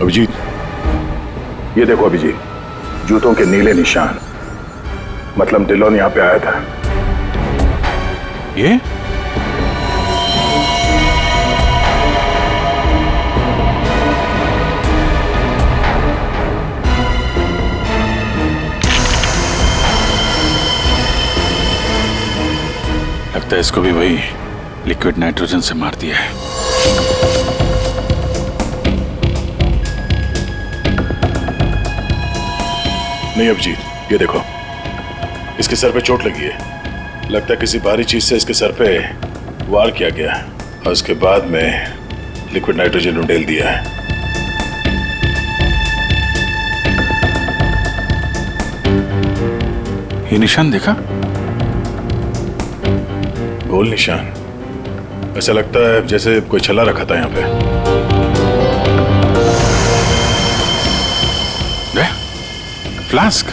अभिजीत, ये देखो अभिजीत, जूतों के नीले निशान। मतलब डिलोन यहाँ पे आया था। ये लगता है इसको भी वही लिक्विड नाइट्रोजन से मार दिया है। नहीं अभिजीत, ये देखो, इसके सर पे चोट लगी है। लगता है किसी भारी चीज से इसके सर पे वार किया गया और उसके बाद में लिक्विड नाइट्रोजन उंडेल दिया है। ये निशान देखा? गोल निशान। ऐसा लगता है जैसे कोई छल्ला रखा था यहाँ पे। Flask.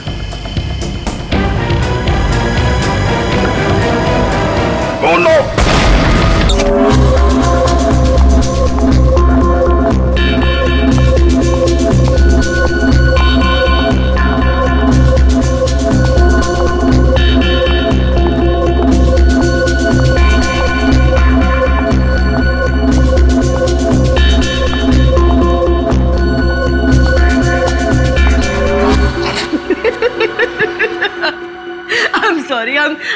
Oh no!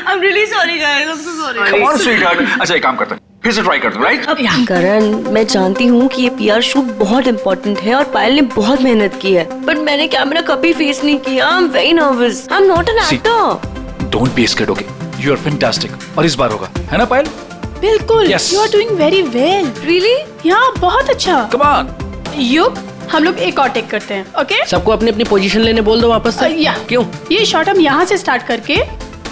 I'm really sorry guys. I'm so sorry. Come on, sweetheart. अच्छा, एक काम करते हैं, फिर से ट्राई करते हैं, राइट? करण, मैं जानती हूँ कि ये PR शूट बहुत इम्पोर्टेंट है और पायल ने बहुत मेहनत की है, बट मैंने कैमरा कभी फेस नहीं किया। I'm very nervous. I'm not an actor. Don't be scared, okay? You are fantastic. और इस बार होगा, है ना पायल? बिल्कुल। Yes. You are doing very well. Really? यहाँ बहुत अच्छा। Come on. युग, हम लोग एक और टेक करते हैं, ओके? सबको अपनी अपनी पोजीशन लेने बोल दो वापस से। या क्यों? ये शॉट हम यहाँ से स्टार्ट करके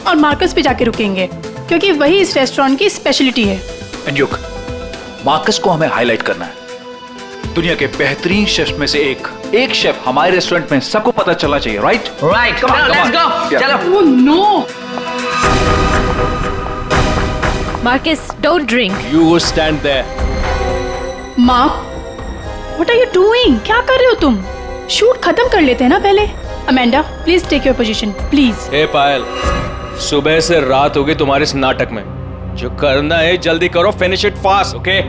और मार्कस पे जाके रुकेंगे, क्योंकि वही इस रेस्टोरेंट की स्पेशलिटी है। एंड युग, मार्कस को हमें हाईलाइट करना है। दुनिया के बेहतरीन शेफ में से एक शेफ हमारे रेस्टोरेंट में सबको पता चलना चाहिए, right? Right, come on, let's go. चलो। Oh no! Marcus, don't drink. You go stand there. Mark, what are you doing? क्या कर रहे हो तुम? शूट खत्म कर लेते हैं ना पहले। Amanda, please take your position, please. Hey Payal, सुबह से रात हो गई तुम्हारे इस नाटक में। जो करना है जल्दी करो, finish it fast, okay?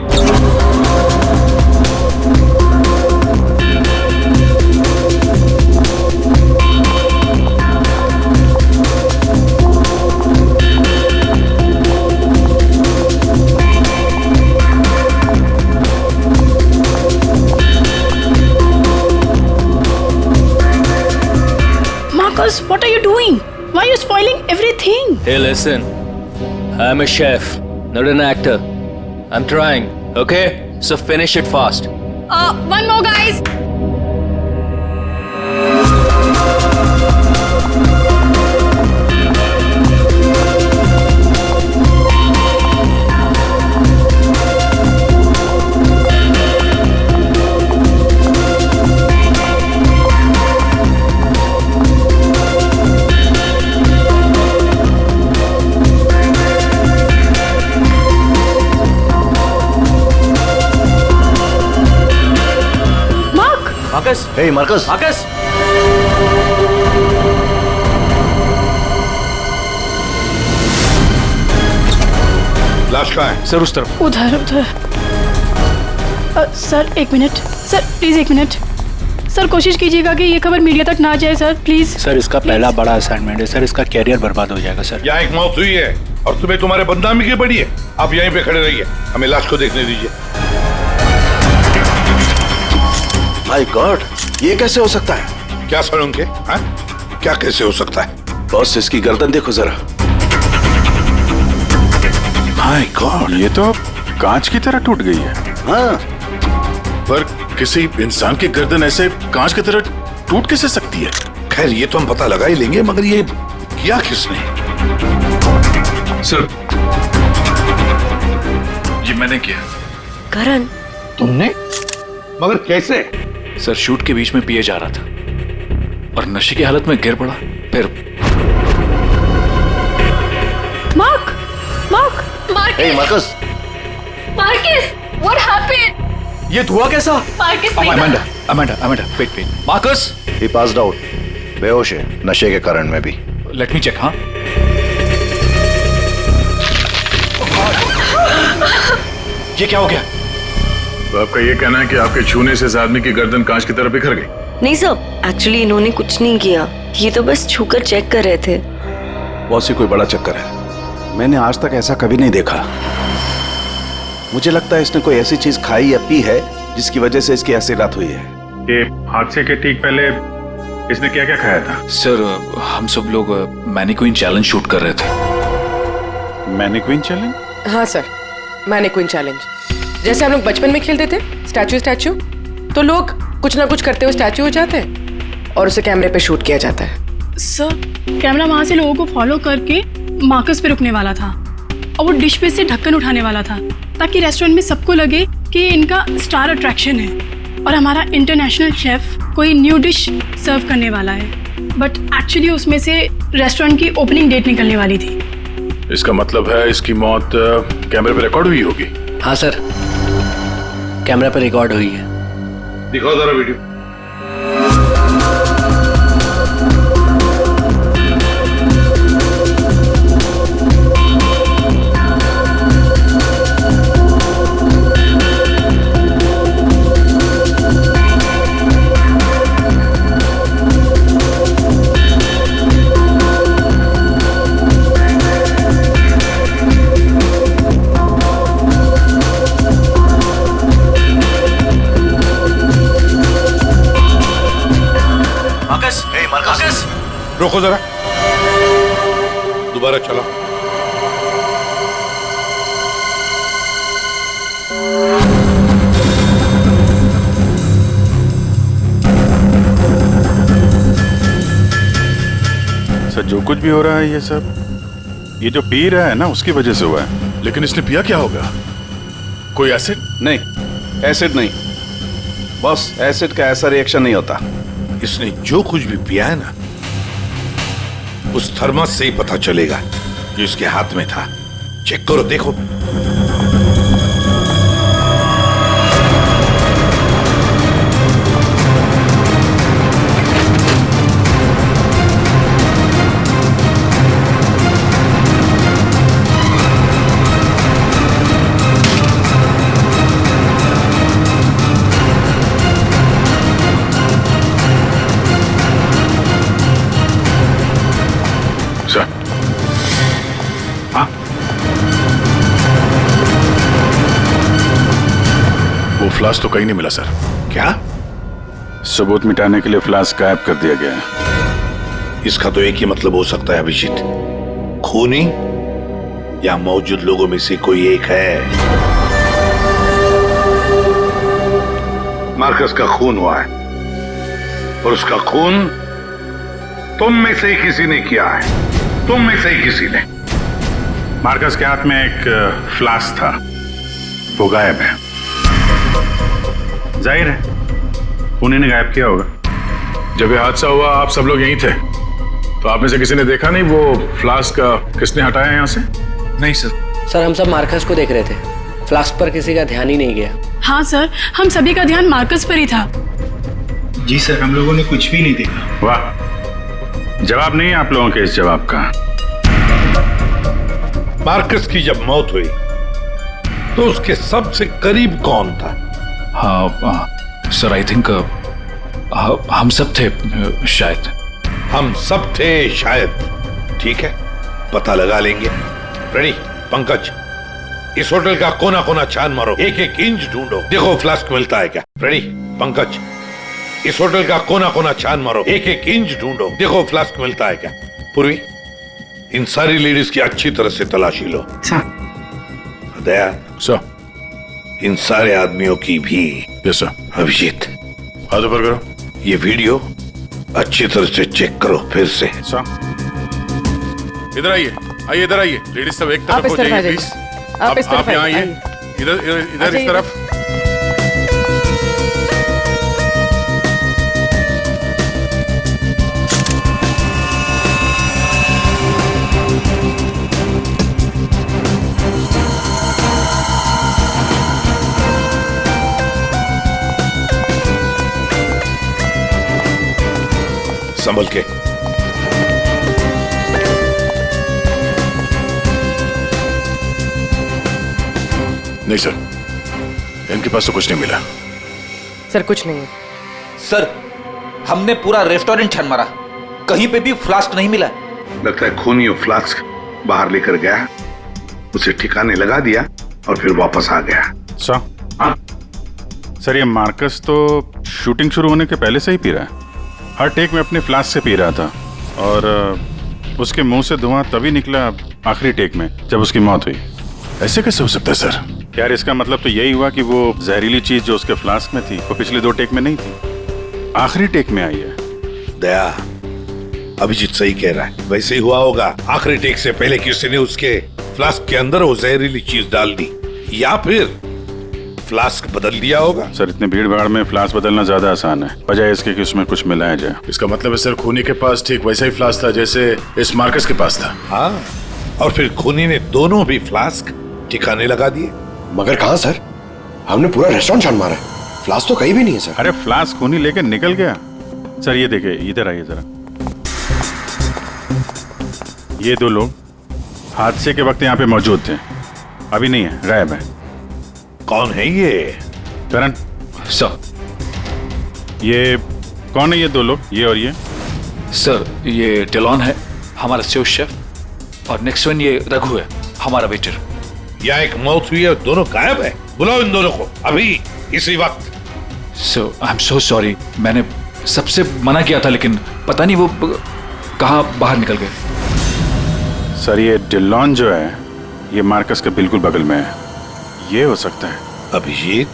Marcus, what are you doing? Why are you spoiling everything? Hey, listen. I'm a chef, not an actor. I'm trying, okay? So finish it fast. One more, guys. Marcus, hey Marcus, Marcus, लाश कहाँ है? Sir उस तरफ। उधर उधर। Sir एक minute, sir please एक minute. Sir कोशिश कीजिएगा कि ये खबर मीडिया तक ना जाए सर, प्लीज। सर इसका पहला बड़ा असाइनमेंट है सर, इसका कैरियर बर्बाद हो जाएगा सर। यहाँ एक मौत हुई है और तुम्हें तुम्हारे बदनामी की पड़ी है। आप यहीं पे खड़े रहिए, हमें लाश को देखने दीजिए। माय गॉड, ये कैसे हो सकता है? क्या सर उनके? हाँ? क्या कैसे हो सकता है? बॉस, इसकी गर्दन देखो जरा। माय गॉड, ये तो कांच की तरह टूट गई है। हाँ, पर किसी इंसान की गर्दन ऐसे कांच की तरह टूट कैसे सकती है? खैर ये तो हम पता लगा ही लेंगे, मगर ये किया किसने? सर, ये मैंने किया। करण, तुमने? मगर कैसे? सर, शूट के बीच में पिए जा रहा था और नशे की हालत में गिर पड़ा। फिर Mark, hey Marcus, Marcus, what happened? ये धुआं कैसा? Marcus Amanda Amanda Amanda wait wait Marcus he passed out, बेहोश है, नशे के कारण में भी। Let me check. हाँ ये क्या हो गया? तो आपका ये कहना है कि आपके छूने से इस आदमी की गर्दन कांच की तरफ बिखर गई? नहीं सर, एक्चुअली इन्होंने कुछ नहीं किया, ये तो बस छूकर चेक कर रहे थे। बहुत सी कोई बड़ा चक्कर है, मैंने आज तक ऐसा कभी नहीं देखा। मुझे लगता है इसने कोई ऐसी चीज खाई या पी है जिसकी वजह से इसकी ऐसी रात हुई है। ये हादसे के ठीक पहले इसने क्या क्या खाया था? सर हम सब लोग मैनिक्विन चैलेंज शूट कर रहे थे। Mannequin challenge? हाँ सर, मैनिक्विन चैलेंज। जैसे हम लोग बचपन में खेलते थे स्टैचू, तो लोग कुछ ना कुछ करते हुए स्टैचू हो जाते हैं और उसे कैमरे पे शूट किया जाता है। सर कैमरा वहां से लोगों को फॉलो करके मार्कस पे रुकने वाला था और वो डिश पे से ढक्कन उठाने वाला था ताकि रेस्टोरेंट में सबको लगे कि इनका स्टार अट्रैक्शन है और हमारा इंटरनेशनल शेफ कोई न्यू डिश सर्व करने वाला है। बट एक्चुअली उसमें से रेस्टोरेंट की ओपनिंग डेट निकलने वाली थी। इसका मतलब है इसकी मौत कैमरे पर रिकॉर्ड हुई होगी? हाँ सर, कैमरा पर रिकॉर्ड हुई है। दिखाओ जरा वीडियो। रोको जरा, दोबारा चलो। सर जो कुछ भी हो रहा है ये सब ये जो पी रहा है ना उसकी वजह से हुआ है। लेकिन इसने पिया क्या होगा? कोई एसिड? नहीं, एसिड नहीं बॉस, एसिड का ऐसा रिएक्शन नहीं होता। इसने जो कुछ भी पिया है ना, उस थर्मस से ही पता चलेगा जो इसके हाथ में था। चेक करो, देखो। सर, हाँ, वो फ्लास्क तो कहीं नहीं मिला सर। क्या? सबूत मिटाने के लिए फ्लास्क गायब कर दिया गया है। इसका तो एक ही मतलब हो सकता है अभिजीत, खूनी या मौजूद लोगों में से कोई एक है। मार्कस का खून हुआ है और उसका खून तुम में से ही किसी ने किया है, तुम में से ही किसी ने। मार्कस के हाथ में एक फ्लास्क था, वो गायब है। जाहिर है उन्हीं ने गायब किया होगा। जब ये हादसा हुआ आप सब लोग यहीं थे, तो आप में से किसी ने देखा नहीं वो फ्लास्क किसने हटाया यहाँ से? नहीं सर। सर हम सब मार्कस को देख रहे थे, फ्लास्क पर किसी का ध्यान ही नहीं गया। हाँ सर, हम सभी का ध्यान मार्कस पर ही था। जी सर, हम लोगों ने कुछ भी नहीं देखा। वाह, जवाब नहीं आप लोगों के इस जवाब का। मार्कस की जब मौत हुई तो उसके सबसे करीब कौन था? हाँ सर, आई थिंक हम सब थे शायद। हम सब थे शायद। ठीक है, पता लगा लेंगे। रेडी पंकज, इस होटल का कोना कोना छान मारो, एक एक इंच ढूंढो, देखो फ्लास्क मिलता है क्या। रेडी पंकज, इस होटल का कोना कोना छान मारो, एक एक इंच ढूंढो, देखो फ्लास्क मिलता है क्या। पूर्वी, इन सारी लेडीज की अच्छी तरह से तलाशी लो। दया सर, इन सारे आदमियों की भी। Yes sir. अभिजीत, हाथ ऊपर करो। ये वीडियो अच्छी तरह से चेक करो फिर से। इधर आइए, आइए इधर आइए। लेडीज सब एक आप तरफ इस हो तरफ आ जाइए जाइए। प्लीज। आप इस तरफ यहाँ आइए। आइए, इधर इधर इधर इस तरफ। संभल के। नहीं सर, इनके पास तो कुछ नहीं मिला। सर कुछ नहीं है। सर हमने पूरा रेस्टोरेंट छान मारा, कहीं पे भी फ्लास्क नहीं मिला। लगता है खूनी वो फ्लास्क बाहर लेकर गया, उसे ठिकाने लगा दिया और फिर वापस आ गया। सर ये मार्कस तो शूटिंग शुरू होने के पहले से ही पी रहा है। हर टेक में अपने फ्लास्क से पी रहा था और उसके मुंह से धुआं तभी निकला आखिरी टेक में जब उसकी मौत हुई। ऐसे कैसे हो सकता है सर? यार इसका मतलब तो यही हुआ कि वो जहरीली चीज जो उसके फ्लास्क में थी वो पिछले 2 टेक में नहीं थी, आखिरी टेक में आई है। दया, अभिजीत सही कह रहा है, वैसे ही हुआ होगा। आखिरी टेक से पहले किसी ने उसके फ्लास्क के अंदर वो जहरीली चीज डाल दी या फिर फ्लास्क बदल दिया होगा। सर इतने भीड़ भाड़ में फ्लास्क बदलना ज्यादा आसान है, बजाय इसके कि उसमें कुछ मिलाया जाए। इसका मतलब है सर खूनी के पास ठीक वैसा ही फ्लास्क था जैसे इस मार्कस के पास था। हाँ, और फिर खूनी ने दोनों भी फ्लास्क ठिकाने लगा दिए। मगर कहाँ सर? हमने पूरा रेस्टोरेंट छान मारा है, फ्लास्क तो कहीं भी नहीं है सर। अरे फ्लास्क खूनी लेकर निकल गया। सर ये देखिए, इधर आइए जरा। ये 2 लोग हादसे के वक्त यहाँ पे मौजूद थे, अभी नहीं है, गायब है। कौन है ये? करण सर ये कौन है ये 2 लोग, ये और ये? सर ये डेलॉन है हमारा सेफ शेफ, और नेक्स्ट वन ये रघु है हमारा वेटर। यहाँ एक मौत हुई है, दोनों गायब है। बुलाओ इन दोनों को अभी, इसी वक्त। सो आई एम सो सॉरी, मैंने सबसे मना किया था लेकिन पता नहीं वो कहाँ बाहर निकल गए। सर ये डिलॉन जो है ये मार्कस के बिल्कुल बगल में है, ये हो सकता है। अभिजीत,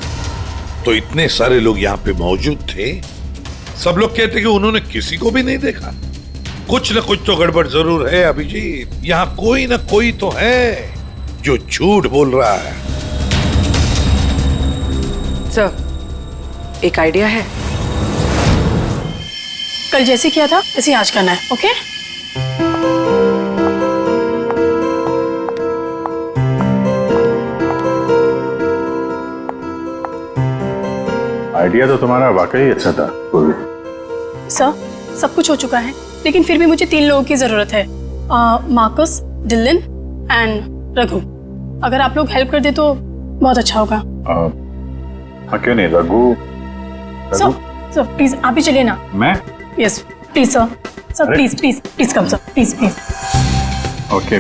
तो इतने सारे लोग यहाँ पे मौजूद थे, सब लोग कहते कि उन्होंने किसी को भी नहीं देखा। कुछ न कुछ तो गड़बड़ जरूर है अभिजीत। यहाँ कोई न कोई तो है जो झूठ बोल रहा है। सर एक आइडिया है। कल जैसे किया था वैसे आज करना है, ओके? आइडिया तो तुम्हारा वाकई अच्छा था। सर सब कुछ हो चुका है, लेकिन फिर भी मुझे 3 लोगों की जरूरत है, मार्कस, डिलन एंड रघु। अगर आप लोग हेल्प कर दे तो बहुत अच्छा होगा। हाँ क्यों नहीं, रघु। सर प्लीज आप ही चलिए ना। मैं? Yes please sir, sir please please please come sir, please please. Okay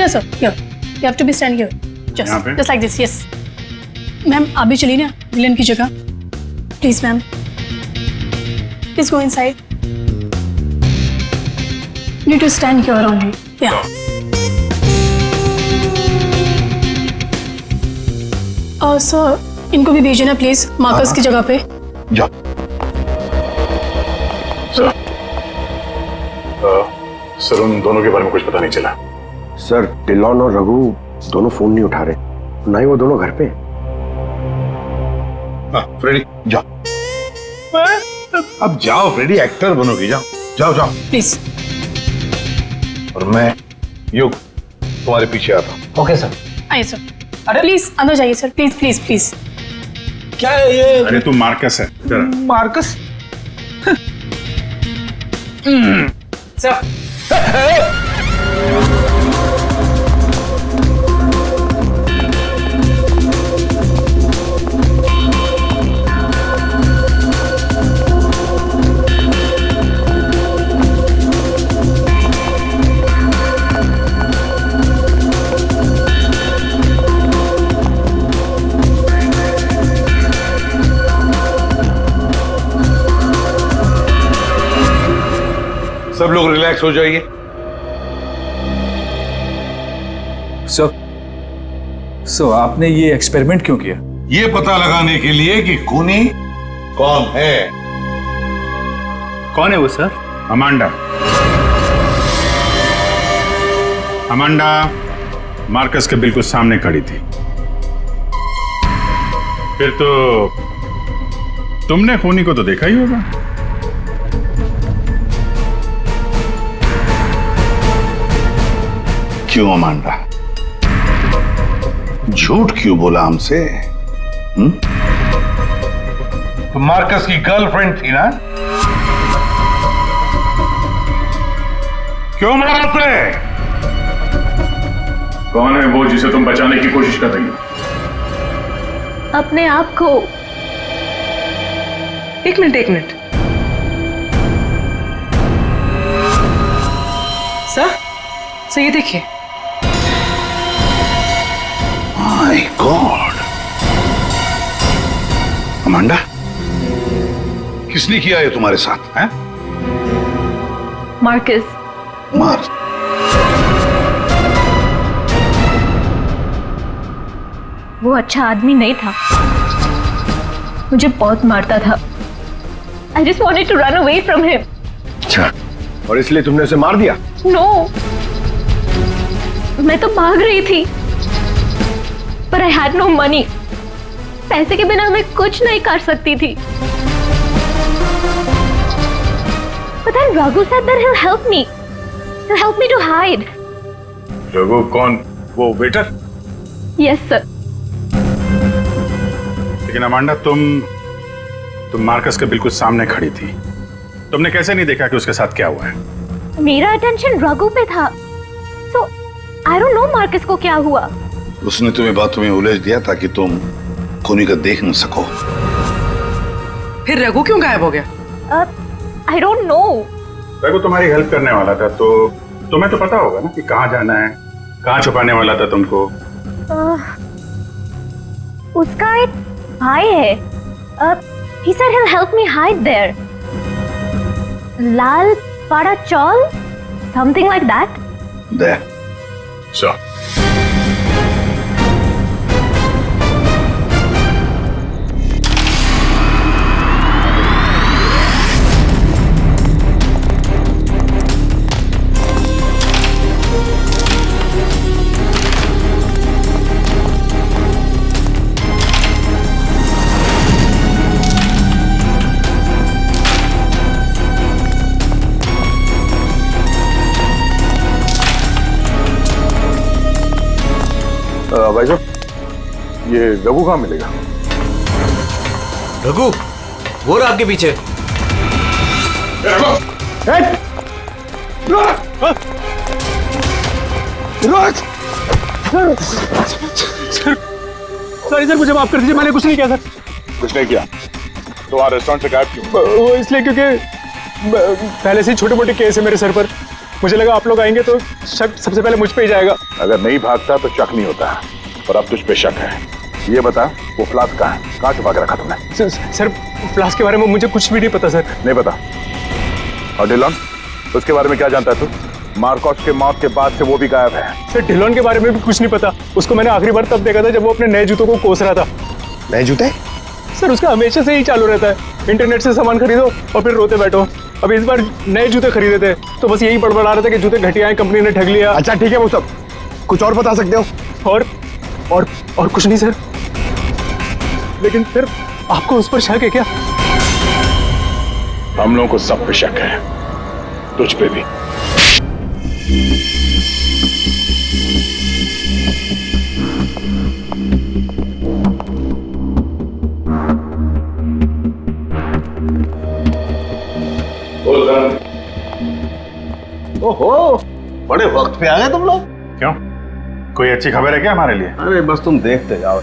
yes sir, here you have to be stand here, just like this. Yes ma'am आप भी चलिए ना विलन की जगह, please ma'am, please go inside. Need to stand here only. Yeah. Sir इनको भी भेजना please Marcus की जगह पे। जा। सर उन दोनों के बारे में कुछ पता नहीं चला। सर डिलॉन और रघु दोनों फोन नहीं उठा रहे, ना ही वो दोनों घर पे। हाँ, फ्रेडी जाओ। अब जाओ फ्रेडी, एक्टर बनोगी, जाओ जाओ जाओ प्लीज। और मैं युग तुम्हारे पीछे आता हूँ। Okay sir. आइए सर। अरे प्लीज अंदर जाइए सर, प्लीज प्लीज प्लीज। क्या है ये? अरे तू मार्कस है। मार्कस? सर सब लोग रिलैक्स हो जाइए। सो आपने ये एक्सपेरिमेंट क्यों किया? ये पता लगाने के लिए कि खूनी कौन है। कौन है वो सर? अमांडा। अमांडा मार्कस के बिल्कुल सामने खड़ी थी। फिर तो तुमने खूनी को तो देखा ही होगा। क्यों अमांडा, झूठ क्यों बोला हमसे? तुम मार्कस की गर्लफ्रेंड थी ना? क्यों मारा उसे? कौन है वो जिसे तुम बचाने की कोशिश कर रही हो? अपने आप को। एक मिनट। सर ये देखिए। माय गॉड, अमांडा, किसने किया ये तुम्हारे साथ? हैं? मार्कस। मार्क? वो अच्छा आदमी नहीं था, मुझे बहुत मारता था। I just wanted to run away from him. अच्छा, और इसलिए तुमने उसे मार दिया? No, मैं तो भाग रही थी, पर I had no money. पैसे के बिना मैं कुछ नहीं कर सकती थी। But then Raghu said that he'll help me. He'll help me to hide. Raghu कौन? वो वेटर? Yes, sir. लेकिन अमांडा, तुम मार्कस के बिल्कुल सामने खड़ी थी। तुमने कैसे नहीं देखा कि उसके साथ क्या हुआ है? मेरा अटेंशन रघु पे था, so I don't know Marcus को क्या हुआ। उसने तुम्हें बातों में उलझ दिया ताकि तुम खूनी का देख न सको। फिर रघु क्यों गायब हो गया? I don't know. रघु तुम्हारी हेल्प करने वाला था, तो तुम्हें तो पता होगा ना कि कहाँ जाना है, कहाँ छुपाने वाला था तुमको। उसका एक भाई है। He said he'll help me hide there. Lal Pada Chaul, something like that. There. So. भाई साहब, ये रघु कहाँ मिलेगा? रघु, वो रहा आपके पीछे। सॉरी सर, मुझे माफ कर दीजिए, मैंने कुछ नहीं किया सर। कुछ नहीं किया? तो वहाँ रेस्टोरेंट से गायब क्यों? वो इसलिए क्योंकि पहले से ही छोटे मोटे केस है मेरे सर पर। मुझे लगा आप लोग आएंगे तो शक सबसे पहले मुझ पे ही जाएगा। अगर नहीं भागता तो शक नहीं होता, और अब तुझ पे शक है। ये बता, वो फ्लास्क कहाँ है? कहाँ छुपा के रखा तुमने? सर फ्लास्क के बारे में मुझे कुछ भी नहीं पता सर। नहीं पता? और डिलॉन, उसके बारे में क्या जानता है तू? मार्कस के मौत के बाद से वो भी गायब है। सर डिलॉन के बारे में भी कुछ नहीं पता। उसको मैंने आखिरी बार तब देखा था जब वो अपने नए जूतों को कोस रहा था। नए जूते? सर उसका हमेशा से ही चालू रहता है, इंटरनेट से सामान खरीदो और फिर रोते बैठो। अब इस बार नए जूते खरीदे थे तो बस यही बड़बड़ा रहा था कि जूते घटिया हैं, कंपनी ने ठग लिया। अच्छा ठीक है, वो सब कुछ और बता सकते हो? और कुछ नहीं सर। लेकिन सर आपको उस पर शक है क्या? हम लोगों को सब पे शक है, तुझ पे भी। ओहो, बड़े वक्त पे आ गए तुम लोग। क्यों, कोई अच्छी खबर है क्या हमारे लिए? अरे बस तुम देखते जाओ।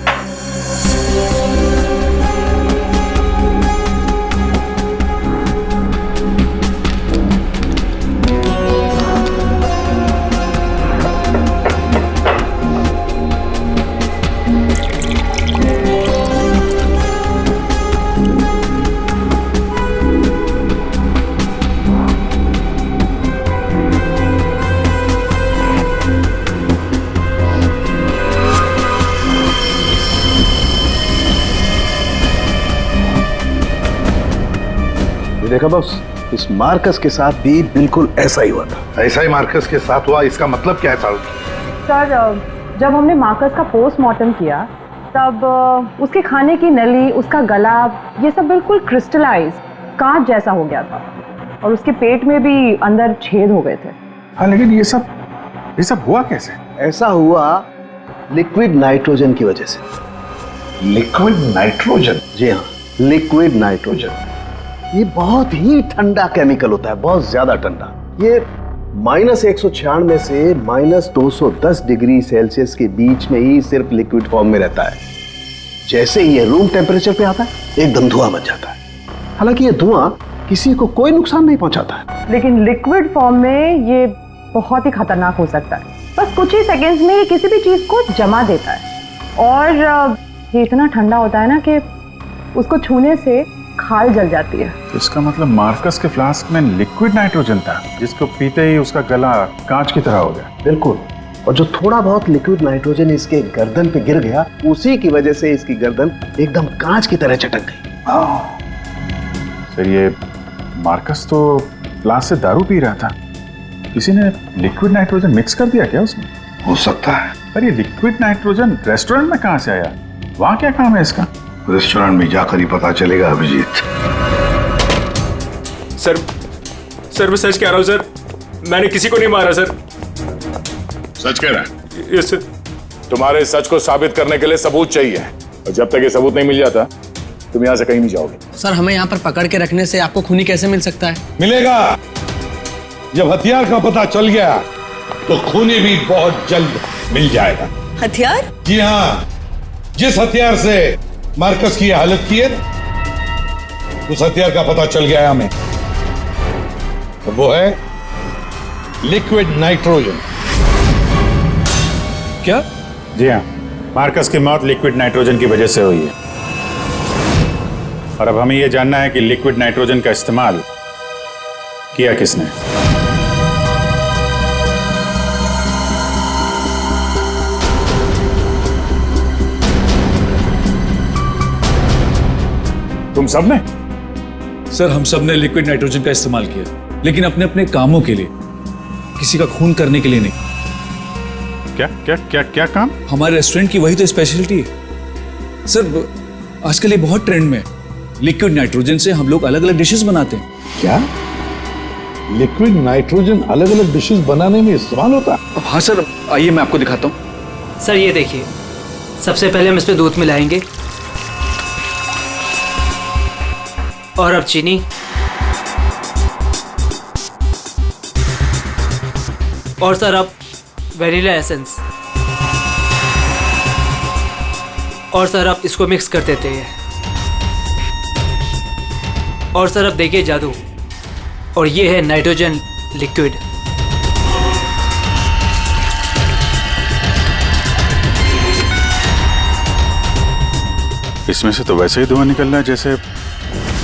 देखा बॉस, इस मार्कस के साथ भी बिल्कुल ऐसा ही हुआ था। ऐसा ही मार्कस के साथ हुआ, इसका मतलब क्या है साहब? सर जब हमने मार्कस का पोस्टमार्टम किया तब उसके खाने की नली, उसका गला, ये सब बिल्कुल क्रिस्टलाइज कांच जैसा हो गया था और उसके पेट में भी अंदर छेद हो गए थे। हाँ, लेकिन ये सब हुआ कैसे? ऐसा हुआ लिक्विड नाइट्रोजन की वजह से। Liquid nitrogen? जी हाँ, लिक्विड नाइट्रोजन। ये बहुत ही ठंडा केमिकल होता है, बहुत ज्यादा ठंडा। ये -196 से -210 डिग्री सेल्सियस के बीच में ही सिर्फ लिक्विड फॉर्म में रहता है। जैसे ही ये रूम टेम्परेचर पे आता है एकदम धुआं बन जाता है। हालांकि ये धुआं किसी को कोई नुकसान नहीं पहुंचाता है, लेकिन लिक्विड फॉर्म में ये बहुत ही खतरनाक हो सकता है। बस कुछ ही सेकेंड्स में ये किसी भी चीज को जमा देता है और ये इतना ठंडा होता है ना कि उसको छूने से खाल जल जाती है। इसका मतलब मार्कस के फ्लास्क में लिक्विड नाइट्रोजन था, जिसको पीते ही उसका गला कांच की तरह हो गया। बिल्कुल। और जो थोड़ा बहुत लिक्विड नाइट्रोजन इसके गर्दन पे गिर गया, उसी की वजह से इसकी गर्दन एकदम कांच की तरह चटक गई। सर ये मार्कस तो फ्लास्क से दारू पी रहा था, किसी ने लिक्विड नाइट्रोजन मिक्स कर दिया क्या उसमें? हो सकता है। पर ये लिक्विड नाइट्रोजन रेस्टोरेंट में कहाँ से आया? वहाँ क्या काम है इसका? रेस्टोरेंट में जाकर ही पता चलेगा अभिजीत। सर मैं सच कह रहा हूँ सर, मैंने किसी को नहीं मारा सर। सच कह रहा है? Yes sir. तुम्हारे सच को साबित करने के लिए सबूत चाहिए, और जब तक ये सबूत नहीं मिल जाता तुम यहाँ से कहीं नहीं जाओगे। सर हमें यहाँ पर पकड़ के रखने से आपको खूनी कैसे मिल सकता है? मिलेगा। जब हथियार का पता चल गया तो खूनी भी बहुत जल्द मिल जाएगा। हथियार? जी हाँ, जिस हथियार से मार्कस की हालत की है उस हथियार का पता चल गया है हमें, तो वो है लिक्विड नाइट्रोजन। क्या? जी हाँ, मार्कस की मौत लिक्विड नाइट्रोजन की वजह से हुई है। और अब हमें यह जानना है कि लिक्विड नाइट्रोजन का इस्तेमाल किया किसने। तुम सबने? सर हम सब ने लिक्विड नाइट्रोजन का इस्तेमाल किया, लेकिन अपने अपने कामों के लिए, किसी का खून करने के लिए नहीं। क्या क्या क्या क्या काम? हमारे रेस्टोरेंट की वही तो स्पेशलिटी है सर। आजकल ये बहुत ट्रेंड में है। लिक्विड नाइट्रोजन से हम लोग अलग अलग डिशेस बनाते हैं। क्या लिक्विड नाइट्रोजन अलग अलग डिशेस बनाने में इस्तेमाल होता है? हाँ सर, आइए मैं आपको दिखाता हूँ। सर ये देखिए, सबसे पहले हम इसमें दूध मिलाएंगे और अब चीनी और सर अब वैनिला एसेंस और सर अब इसको मिक्स कर देते हैं। और सर अब देखिए जादू, और ये है नाइट्रोजन लिक्विड। इसमें से तो वैसे ही धुआं निकल रहा है जैसे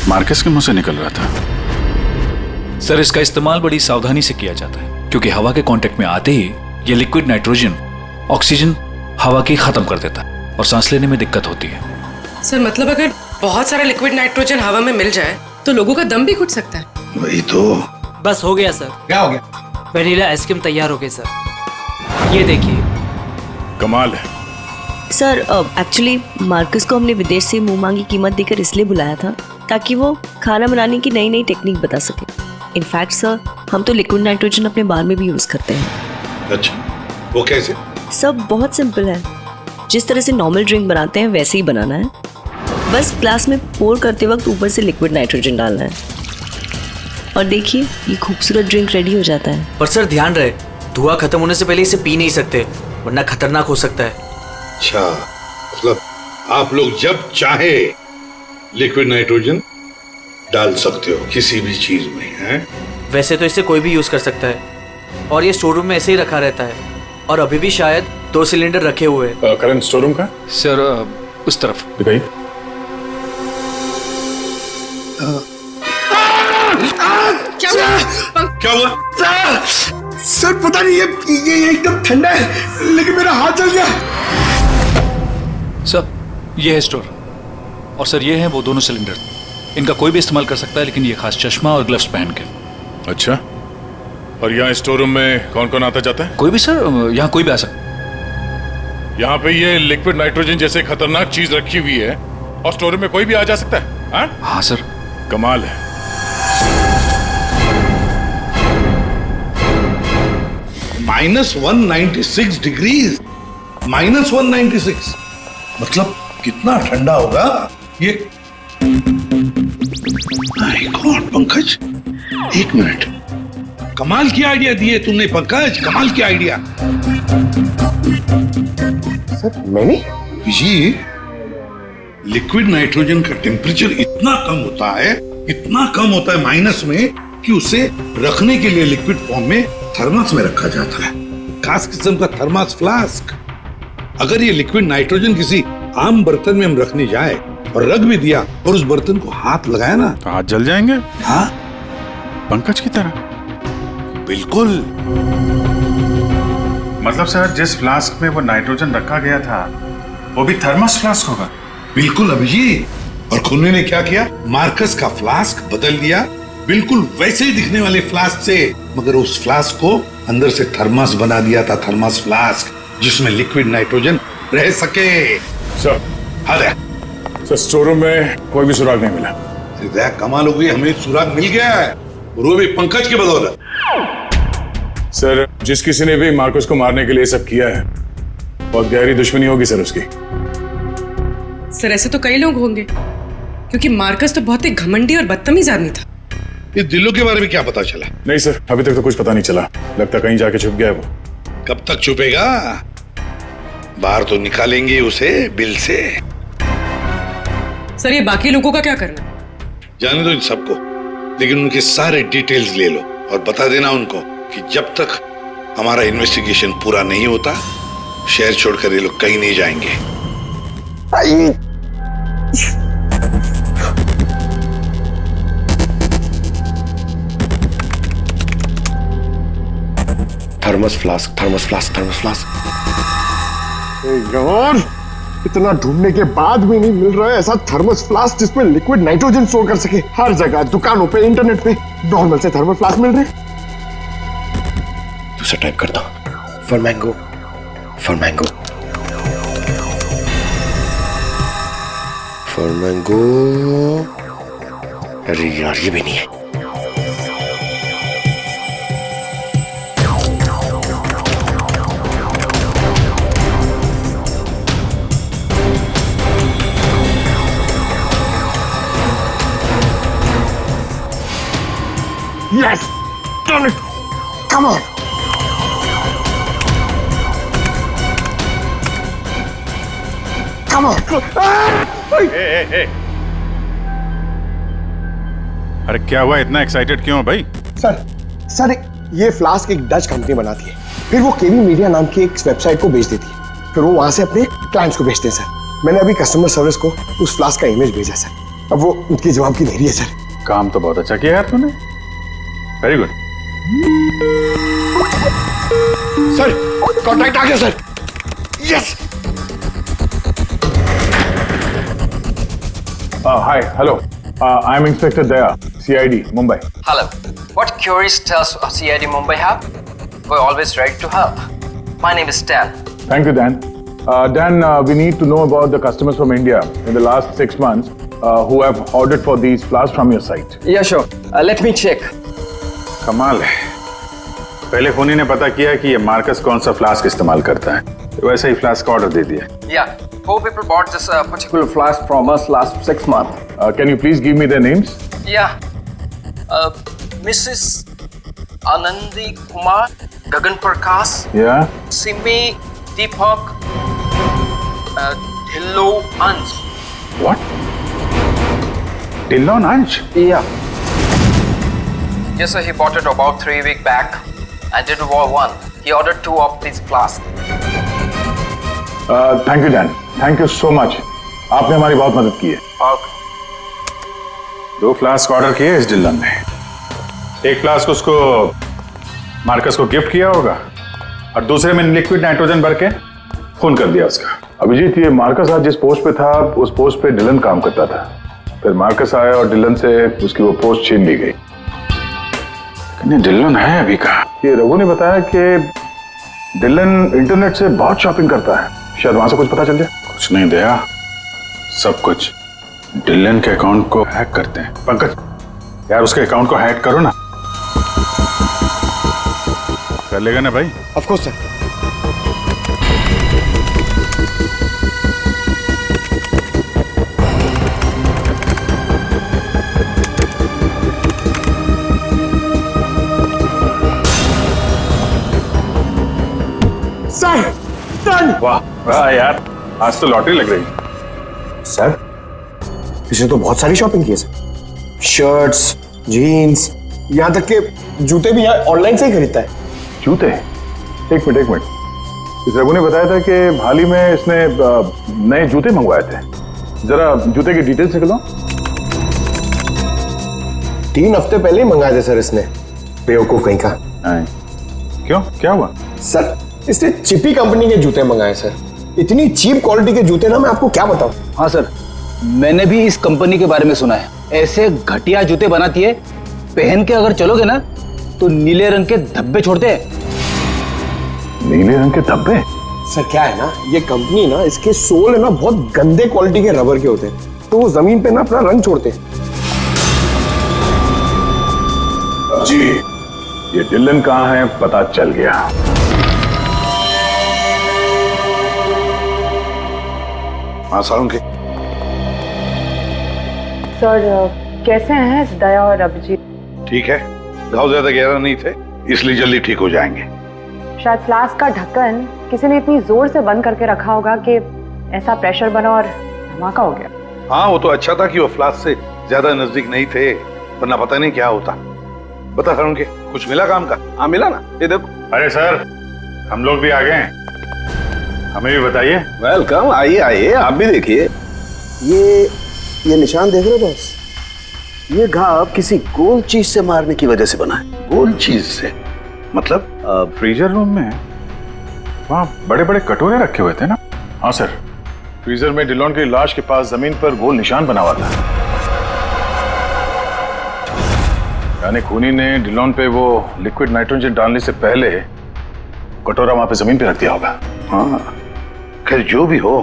मार्कस के मुंह से निकल रहा था। सर इसका इस्तेमाल बड़ी सावधानी से किया जाता है, क्योंकि हवा के कांटेक्ट में आते ही ये लिक्विड नाइट्रोजन ऑक्सीजन हवा की खत्म कर देता है और सांस लेने में दिक्कत होती है। सर मतलब अगर बहुत सारा लिक्विड नाइट्रोजन हवा में मिल जाए तो लोगों का दम भी घुट सकता है। वही तो। बस हो गया सर। क्या हो गया? वैनिला आइसक्रीम तैयार हो गई सर, ये देखिए। कमाल है। सर एक्चुअली मार्कस को हमने विदेश से मुंह मांगी कीमत देकर इसलिए बुलाया था ताकि वो खाना बनाने की नई नई टेक्निक बता सके। इनफैक्ट सर हम तो लिक्विड नाइट्रोजन अपने बार में भी यूज़ करते हैं। अच्छा, वो कैसे? सब बहुत सिंपल है, जिस तरह से नॉर्मल ड्रिंक बनाते हैं वैसे ही बनाना है। बस ग्लास में पोर करते वक्त ऊपर से लिक्विड नाइट्रोजन डालना है और देखिए ये खूबसूरत ड्रिंक रेडी हो जाता है। पर सर ध्यान रहे, धुआं खत्म होने से पहले इसे पी नहीं सकते, वरना खतरनाक हो सकता है। अच्छा, मतलब आप लोग जब चाहे लिक्विड नाइट्रोजन डाल सकते हो किसी भी चीज में, हैं? वैसे तो इसे कोई भी यूज कर सकता है और ये स्टोर रूम में ऐसे ही रखा रहता है और अभी भी शायद 2 सिलेंडर रखे हुए हैं। करंट स्टोर रूम का? सर उस तरफ दिखाइए। क्या हुआ? सर पता नहीं, ये एकदम ठंडा है लेकिन मेरा हाथ जल गया। सर ये है स्टोर, और सर ये हैं वो दोनों सिलेंडर। इनका कोई भी इस्तेमाल कर सकता है, लेकिन ये खास चश्मा और ग्लव्स पहन के। अच्छा, और यहाँ स्टोर रूम में कौन कौन आता जाता है? कोई भी सर, यहाँ कोई भी आ सकता। यहाँ पे ये लिक्विड नाइट्रोजन जैसे खतरनाक चीज रखी हुई है और स्टोर रूम में कोई भी आ जा सकता है? हाँ सर। कमाल है। -196 डिग्रीज, -196 मतलब कितना ठंडा होगा ये? माय गॉड पंकज, एक मिनट, कमाल की आइडिया दिए तुमने पंकज, कमाल की आइडिया। सर मैंने जी, लिक्विड नाइट्रोजन का टेम्परेचर इतना कम होता है, इतना कम होता है माइनस में, कि उसे रखने के लिए लिक्विड फॉर्म में थर्मस में रखा जाता है, खास किस्म का थर्मस फ्लास्क। अगर ये लिक्विड नाइट्रोजन किसी आम बर्तन में हम रखने जाए और रख भी दिया और उस बर्तन को हाथ लगाया ना, तो हाथ जल जाएंगे। हाँ पंकज की तरह। बिल्कुल। मतलब सर, जिस फ्लास्क में वो नाइट्रोजन रखा गया था वो भी थर्मस फ्लास्क होगा? बिल्कुल अभिजीत। और खुन्ने ने क्या किया, मार्कस का फ्लास्क बदल दिया बिल्कुल वैसे ही दिखने वाले फ्लास्क से, मगर उस फ्लास्क को अंदर से थर्मस बना दिया था, थर्मस फ्लास्क, जिसमें लिक्विड नाइट्रोजन रह सके। सर हाँ सर, स्टोर रूम में कोई भी सुराग नहीं मिला। अरे कमाल हो गई, हमें सुराग मिल गया है, और वो भी पंकज की बदौलत। सर, जिस किसी ने भी मार्कस को मारने के लिए सब किया है, बहुत गहरी दुश्मनी होगी सर उसकी। सर ऐसे तो कई लोग होंगे, क्योंकि मार्कस तो बहुत ही घमंडी और बदतमीज आदमी था। इस दिल्लो के बारे में क्या पता चला? नहीं सर, अभी तक तो कुछ पता नहीं चला, लगता कहीं जाके छुप गया है वो। कब तक छुपेगा? बाहर तो निकालेंगे उसे बिल से। सर ये बाकी लोगों का क्या करना? जाने दो इन सबको, लेकिन उनके सारे डिटेल्स ले लो और बता देना उनको कि जब तक हमारा इन्वेस्टिगेशन पूरा नहीं होता, शहर छोड़कर ये लोग कहीं नहीं जाएंगे। Thermos flask, thermos flask, thermos flask. यार, इतना ढूंढने के बाद भी नहीं मिल रहा है ऐसा थर्मस फ्लास्क जिसमें लिक्विड नाइट्रोजन स्टोर कर सके। हर जगह, दुकानों पे, इंटरनेट पे नॉर्मल से थर्मस फ्लास्क मिल रहे। दूसरा टाइप करता हूं, for mango, for mango, for mango. अरे यार, ये भी नहीं है। Yes! Done it! Come on! Come on! अरे क्या हुआ, इतना एक्साइटेड क्यों हो भाई? सर ये फ्लास्क एक डच कंपनी बनाती है, फिर वो केवी मीडिया नाम की एक वेबसाइट को बेच देती है, फिर वो वहां से अपने क्लाइंट्स को बेचते हैं सर। मैंने अभी कस्टमर सर्विस को उस फ्लास्क का इमेज भेजा सर, अब वो उनके जवाब की देरी है सर। काम तो बहुत अच्छा किया यार तूने, वेरी गुड। सर कॉन्ट्रैक्ट आ गया sir. Yes. Hi, hello. I'm Inspector Daya, CID, Mumbai. Hello. What queries does CID Mumbai have? We're always ready to help. My name is Dan. Thank you, Dan. Dan, we need to know about the customers from India in the last 6 months who have ordered for these flasks from your site. Yeah, sure. Let me check. कमाल है, पहले खूनी ने पता किया कि ये Marcus कौन सा फ्लास्क इस्तेमाल करता है, तो वैसे ही फ्लास्क का ऑर्डर दे दिया। Yeah, 4 people bought this particular flask from us last 6 months. Can you please give me their names? Yeah. Mrs. Anandi Kumar, Gagan Prakash, Yeah. Simi Deepak, Dhillo Ansh. What? Dillon Ansh? Yeah. Yes, sir. He bought it about 3 weeks back and did one. He ordered 2 of these flasks. Thank you, Dan. Thank you so much. आपने हमारी बहुत मदद की है। Okay. 2 flask order किए इस Dylan ने, एक फ्लास्क उसको मार्कस को गिफ्ट किया होगा और दूसरे में लिक्विड नाइट्रोजन भर के खून कर दिया उसका। अभिजीत, ये मार्कस आज जिस पोस्ट पे था उस पोस्ट पे डिलन काम करता था, फिर मार्कस आया और डिलन से उसकी वो पोस्ट छीन ली गई। डिलन है अभी कहाँ? ये रघु ने बताया कि डिलन इंटरनेट से बहुत शॉपिंग करता है, शायद वहां से कुछ पता चल जाए। कुछ नहीं दया, सब कुछ डिलन के अकाउंट को हैक करते हैं। पंकज यार, उसके अकाउंट को हैक करो ना। कर लेगा ना भाई? Of course sir. वाह वाह यार, आज तो लॉटरी लग रही। सर इसने तो बहुत सारी शॉपिंग की है सर, शर्ट्स, जीन्स, यहाँ तक के जूते भी यहाँ ऑनलाइन से ही खरीदता है। जूते? एक मिनट, इस रघु ने बताया था कि हाल ही में इसने नए जूते मंगवाए थे। जरा जूते की डिटेल्स निकलो। 3 हफ्ते पहले ही मंगाए थे सर इसने, बेवकूफ कहीं का। क्यों, क्या हुआ? सर इसने चिपी कंपनी के जूते मंगाए सर, इतनी चीप क्वालिटी के जूते ना मैं आपको क्या बताऊं। हाँ सर, मैंने भी इस कंपनी के बारे में सुना है, ऐसे घटिया जूते बनाती है, पहन के अगर चलोगे ना तो नीले रंग के धब्बे छोड़ते हैं। नीले रंग के धब्बे? सर क्या है ना, ये कंपनी ना, इसके सोल है ना बहुत गंदे क्वालिटी के रबर के होते हैं, तो वो जमीन पे ना अपना रंग छोड़ते हैं। जी, ये डिलन कहाँ है पता चल गया। हाँ सालुंके। सर कैसे हैं दया और अभिजीत? ठीक है, घाव ज्यादा गहरा नहीं थे इसलिए जल्दी ठीक हो जाएंगे। शायद फ्लास्क का ढक्कन किसी ने इतनी जोर से बंद करके रखा होगा कि ऐसा प्रेशर बना और धमाका हो गया। हाँ वो तो अच्छा था कि वो फ्लास्क से ज्यादा नजदीक नहीं थे, वरना पता नहीं क्या होता। बता सालुंके, कुछ मिला काम का? हाँ मिला ना, ये देखो। अरे सर, हम लोग भी आ गए हैं, हमें भी बताइए। वेलकम, आइए आइए, आप भी देखिए। ये निशान देख रहे हो बॉस? ये घाव किसी गोल चीज से मारने की वजह से बना है। गोल चीज से मतलब? फ्रीजर रूम में वहाँ बड़े बड़े कटोरे रखे हुए थे ना? हाँ सर, फ्रीजर में डिलॉन की लाश के पास जमीन पर गोल निशान बना हुआ था। यानी खूनी ने डिलॉन पे वो लिक्विड नाइट्रोजन डालने से पहले कटोरा वहां पे जमीन पे रख दिया होगा। हाँ, खैर जो भी हो,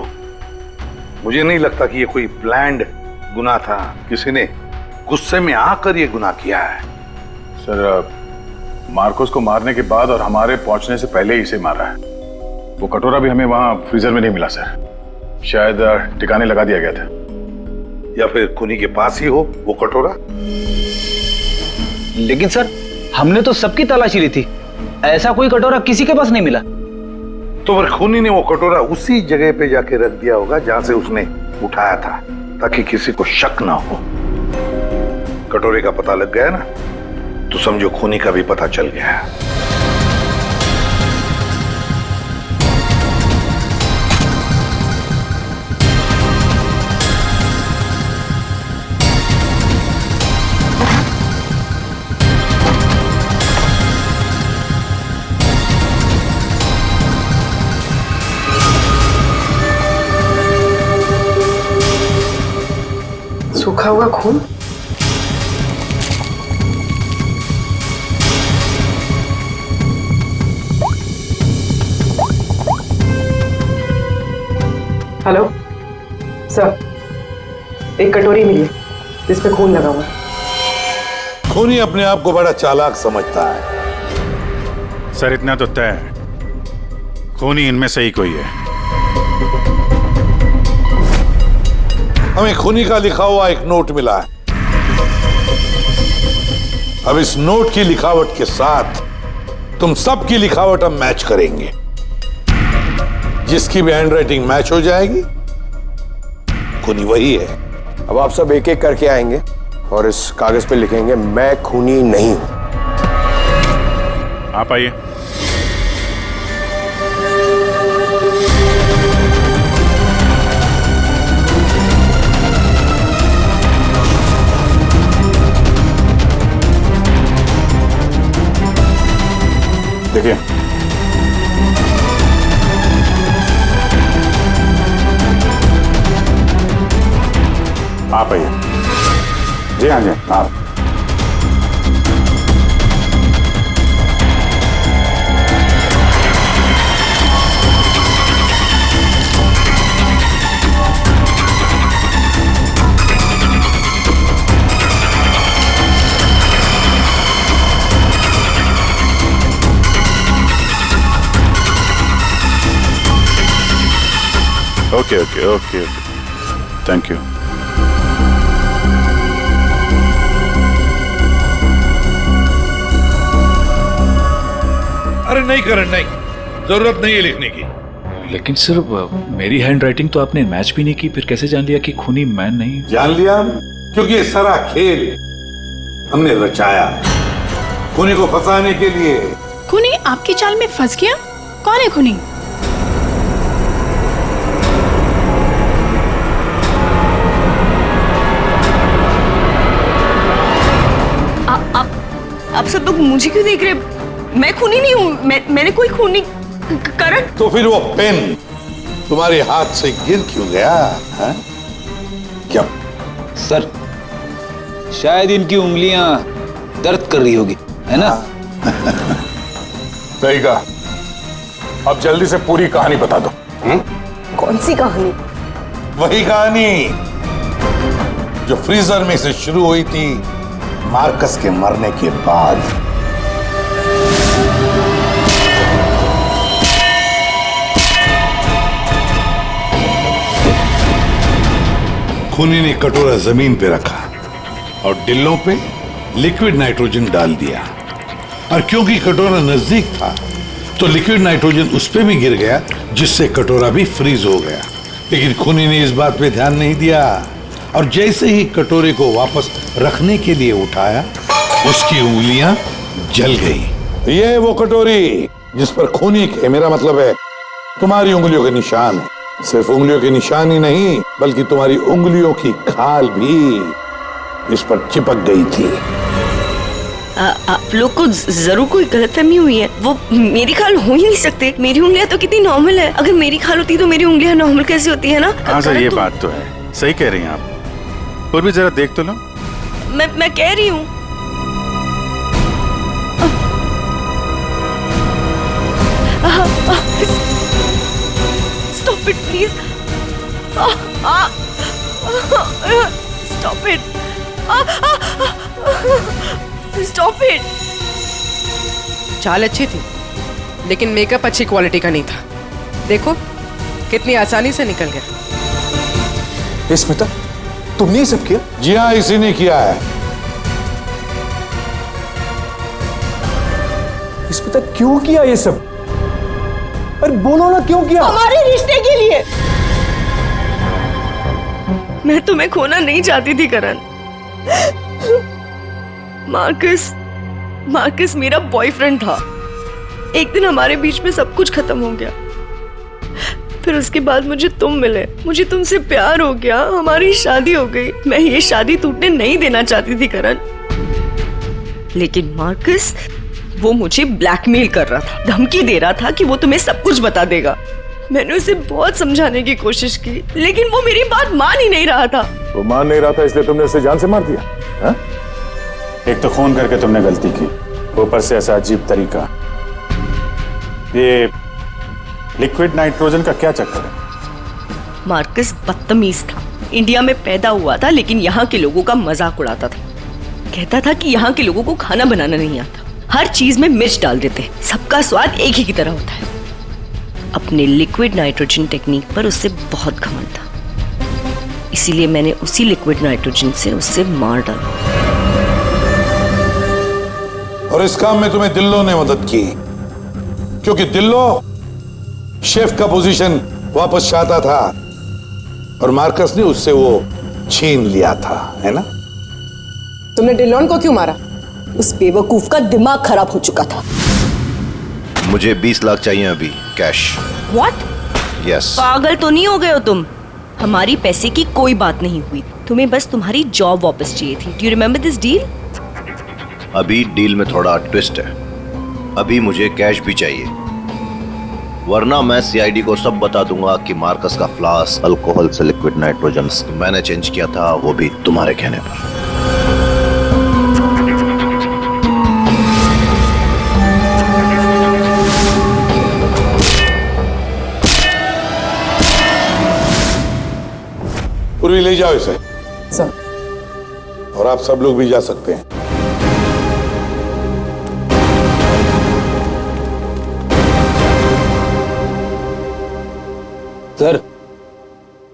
मुझे नहीं लगता कि ये कोई प्लान्ड गुनाह था, किसी ने गुस्से में आकर ये गुनाह किया है। सर, मार्कोस को मारने के बाद और हमारे पहुंचने से पहले ही इसे मारा है। वो कटोरा भी हमें वहां फ्रीजर में नहीं मिला सर, शायद ठिकाने लगा दिया गया था। या फिर खूनी के पास ही हो वो कटोरा। लेकिन सर, हमने तो सबकी तलाशी ली थी, ऐसा कोई कटोरा किसी के पास नहीं मिला। तो फिर खूनी ने वो कटोरा उसी जगह पे जाके रख दिया होगा जहां से उसने उठाया था, ताकि किसी को शक ना हो। कटोरे का पता लग गया ना, तो समझो खूनी का भी पता चल गया। सूखा हुआ खून? हेलो सर, एक कटोरी मिली है जिसपे खून लगा हुआ है। खूनी अपने आप को बड़ा चालाक समझता है। सर इतना तो तय है, खूनी इनमें से ही कोई है। हमें खूनी का लिखा हुआ एक नोट मिला है। अब इस नोट की लिखावट के साथ तुम सबकी लिखावट हम मैच करेंगे। जिसकी भी हैंडराइटिंग मैच हो जाएगी, खूनी वही है। अब आप सब एक एक करके आएंगे और इस कागज पे लिखेंगे, मैं खूनी नहीं हूं। आप आइए। देखिए, आप आइए। जी हाँ जी, आप। Okay okay okay okay, thank you. अरे नहीं करण, नहीं, जरूरत नहीं है लिखने की। लेकिन सर मेरी हैंड राइटिंग तो आपने मैच भी नहीं की, फिर कैसे जान लिया कि खूनी मैं नहीं? जान लिया क्योंकि ये सारा खेल हमने रचाया खूनी को फंसाने के लिए। खूनी आपकी चाल में फंस गया? कौन है खूनी? आप सब लोग मुझे क्यों देख रहे हैं? मैं खूनी नहीं हूँ, मैंने कोई खूनी करण। तो फिर वो पेन तुम्हारे हाथ से गिर क्यों गया है? क्या सर, शायद इनकी उंगलियां दर्द कर रही होगी, है ना? सही कहा। अब जल्दी से पूरी कहानी बता दो। कौन सी कहानी? वही कहानी जो फ्रीजर में से शुरू हुई थी मार्कस के मरने के बाद। खूनी ने कटोरा जमीन पे रखा और डिल्लों पे लिक्विड नाइट्रोजन डाल दिया, और क्योंकि कटोरा नजदीक था तो लिक्विड नाइट्रोजन उस पे भी गिर गया, जिससे कटोरा भी फ्रीज हो गया। लेकिन खूनी ने इस बात पे ध्यान नहीं दिया, और जैसे ही कटोरे को वापस रखने के लिए उठाया, उसकी उंगलियां जल गई। ये वो कटोरी जिस पर खूनी के, मेरा मतलब है तुम्हारी उंगलियों के निशान है। सिर्फ उंगलियों के निशान ही नहीं, बल्कि तुम्हारी उंगलियों की खाल भी इस पर चिपक गई थी। आप लोग को जरूर कोई गलतफहमी हुई है। वो मेरी खाल हो ही नहीं सकते। मेरी उंगलियां तो कितनी नॉर्मल है। अगर मेरी खाल होती तो मेरी उंगलियां नॉर्मल कैसे होती है ना? हाँ सर, ये बात तो है, सही कह रही हैं आप। और भी जरा देख तो लो। मैं कह रही हूँ। Stop it, please. Stop it. Stop it. चाल अच्छी थी, लेकिन मेकअप अच्छी क्वालिटी का नहीं था। देखो कितनी आसानी से निकल गया। स्मिता, तुमने ये सब किया? जी हाँ, इसी ने किया है। स्मिता, क्यों किया ये सब? अरे बोलो ना, क्यों किया? हमारे रिश्ते के लिए। मैं तुम्हें खोना नहीं चाहती थी करण। मार्कस मेरा बॉयफ्रेंड था। एक दिन हमारे बीच में सब कुछ खत्म हो गया। फिर उसके बाद मुझे तुम मिले, मुझे तुमसे प्यार हो गया, हमारी शादी हो गई। मैं ये शादी टूटने नहीं देना चाहती थी करण, लेकिन मार्कस वो मुझे ब्लैकमेल कर रहा था, धमकी दे रहा था कि वो तुम्हें सब कुछ बता देगा। मैंने उसे बहुत समझाने की कोशिश की, लेकिन वो मेरी बात मान ही नहीं रहा था। वो मान नहीं रहा था, इसलिए तुमने उसे जान से मार दिया? हा? एक तो खून करके तुमने गलती की, ऊपर से ऐसा अजीब तरीका। ये लिक्विड नाइट्रोजन का क्या चक्कर है? मार्कस बदतमीज था। इंडिया में पैदा हुआ था, लेकिन यहाँ के लोगों का मजाक उड़ाता था। कहता था कि यहाँ के लोगों को खाना बनाना नहीं आता, हर चीज में मिर्च डाल देते, सबका स्वाद एक ही की तरह होता है। अपने लिक्विड नाइट्रोजन टेक्निक पर उससे बहुत घमंड था, इसीलिए मैंने उसी लिक्विड नाइट्रोजन से उससे मार डाला। और इस काम में तुम्हें दिल्लो ने मदद की, क्योंकि दिल्लो शेफ का पोजीशन वापस चाहता था और मार्कस ने उससे वो छीन लिया था, है ना? तुमने डिलोन को क्यों मारा? उस बेवकूफ का दिमाग खराब हो चुका था। मुझे 20 लाख चाहिए अभी, कैश। What? Yes. पागल तो नहीं हो गए हो तुम? हमारी पैसे की कोई बात नहीं हुई, तुम्हें बस तुम्हारी जॉब वापस चाहिए थी। Do you remember this deal? अभी डील में थोड़ा ट्विस्ट है। अभी मुझे कैश भी चाहिए, वरना मैं सीआईडी को सब बता दूंगा कि मार्कस का फ्लास्क अल्कोहल से लिक्विड नाइट्रोजन मैंने चेंज किया था, वो भी तुम्हारे कहने पर। पूर्वी ले जाओ इसे। सर। और आप सब लोग भी जा सकते हैं। सर,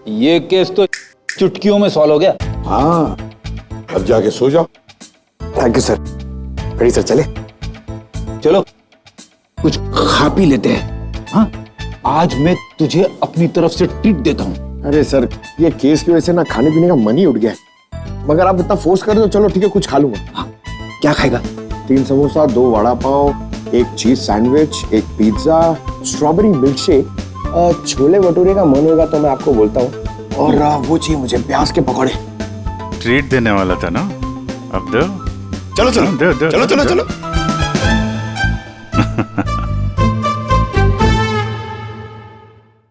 ये केस तो चुटकियों में सॉल्व हो गया। हाँ, अब जाके सो जाओ। Thank you sir. Ready sir, चले? चलो कुछ खा पी लेते हैं। हाँ, आज मैं तुझे अपनी तरफ से ट्रीट देता हूँ। अरे सर, ये केस की वजह से ना खाने पीने का मन ही उठ गया है। मगर आप इतना फोर्स कर रहे हो, चलो ठीक है, कुछ खा लूंगा। हाँ, क्या खाएगा? 3 samosa, 2 vada pav, 1 cheese sandwich, 1 pizza, strawberry milk shake, chole bhature का मन होगा तो मैं आपको बोलता हूँ, और वो चाहिए मुझे प्याज के पकौड़े। ट्रीट देने वाला था ना, अब दो। चलो चलो दो, दो, चलो दो, चलो दो। चलो।